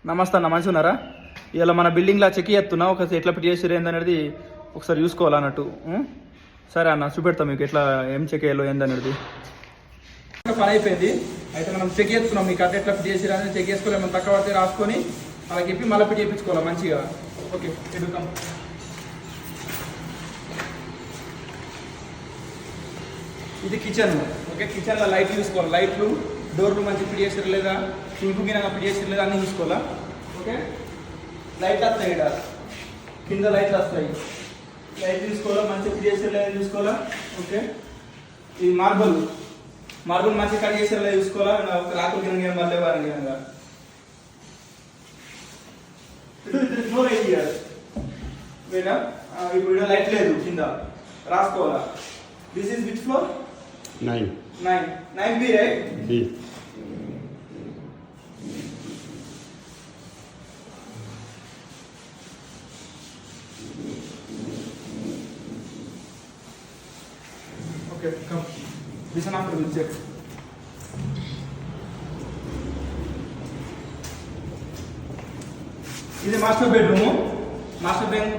నమస్తే అన్న, మంచిగా ఉన్నారా? ఇలా మన బిల్డింగ్లో చెక్ చేస్తున్నా, ఒకసారి ఎట్లా ఫిట్ చేసారు ఏందనేది ఒకసారి చూసుకోవాలన్నట్టు. సరే అన్న, చూపెడతాం మీకు ఎట్లా ఏం చెక్ చేయాలో ఏందనేది. పని అయిపోయింది. అయితే మనం చెక్ చేస్తున్నాం, మీకు అట్లా ఎట్లా ఫిట్ చేసారు అనేది చెక్ చేసుకోవాలి. మనం తక్కువ పడితే రాసుకొని అలా చెప్పి మళ్ళీ ఫిట్ చేయించుకోవాలి మంచిగా. ఓకే, ఎదుగుతాం. ఇది కిచెన్. ఓకే, కిచెన్లో లైట్లు చూసుకోవాలి. లైట్లు, డోర్లు మంచి ఫిట్ చేసారు లేదా, సింకు గిన్నె ఫిట్ చేసారు లేదా అన్నీ చూసుకోవాలా. ఓకే, లైట్ వస్తాయి, ఇక్కడ కింద లైట్లు వస్తాయి, లైట్ చూసుకోవాలా, మంచిగా ఫిట్ చేసారు లేదా చూసుకోవాలా. ఓకే, ఇది మార్బుల్ మంచిగా కట్ చేసారు లేదా చూసుకోవాలా. రాకులు గిన్నె మళ్ళీ వారం గిన్నెగా ఇప్పుడు లైట్ లేదు, కింద రాసుకోవాలా. This is which floor? 9B, right? B. Okay, come. Listen after we'll check. ఇది మాస్టర్ బెడ్రూమ్.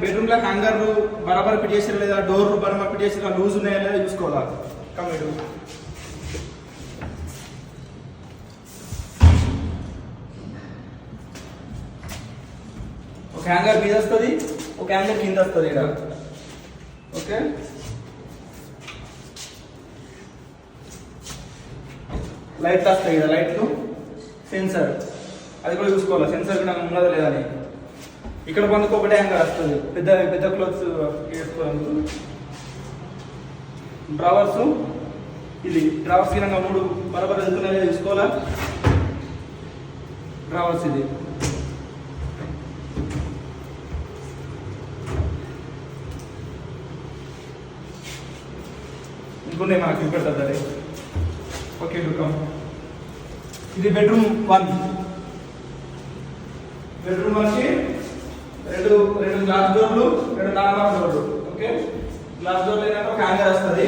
బెడ్రూమ్ లో హ్యాంగర్ బరాబర్ ఫిట్ చేసారు లేదా, డోర్ బరాబర్ ఫిట్ చేసారు, లూజ్ ఉన్నాయా లేదా చూసుకోవాలా. కమ్, ఒక హ్యాంగర్ మీద వస్తుంది, ఒక హ్యాంగర్ కింద వస్తుంది ఇక్కడ. ఓకే, లైట్ వస్తాయి ఇక్కడ, లైట్లు, సెన్సర్ అది కూడా చూసుకోవాలి, సెన్సర్ కూడా ఉన్నదా లేదా అని. ఇక్కడ పొందుకు ఒకటే హ్యాంగర్ వస్తుంది, పెద్ద పెద్ద క్లోత్స్ వేసుకోవడానికి. డ్రావర్స్, ఇది డ్రావర్స్ కింద 3 బరాబర్ వెళ్తున్నాయో చూసుకోవాలా. డ్రావర్స్ ఇది ఇంకొన్నాయి మనకి చూపెడతారు. ఓకే, డుకం. ఇది బెడ్రూమ్ 1. బెడ్రూమ్ 1కి రెండు గ్లాస్ డోర్లు, 2 నార్మల్ డోర్లు. ఓకే, గ్లాస్ డోర్లు అయినాక ఒక హ్యాంగర్ వస్తుంది,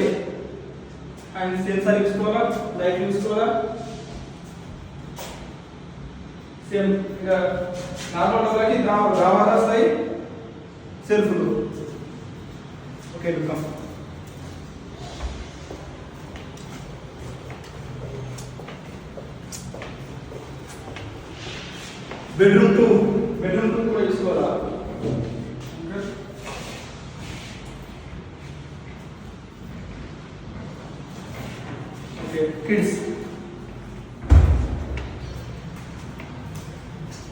అండ్ సెన్సర్ చూసుకోవాలా, లైట్ చూసుకోవాలా. సేమ్ ఇక నార్మల్ డోర్లకి డ్రావర్ వస్తాయి, సెల్ఫ్లు. ఓకే, డుకం. బెడ్రూమ్ 2 కూడా చూసుకోవాలా.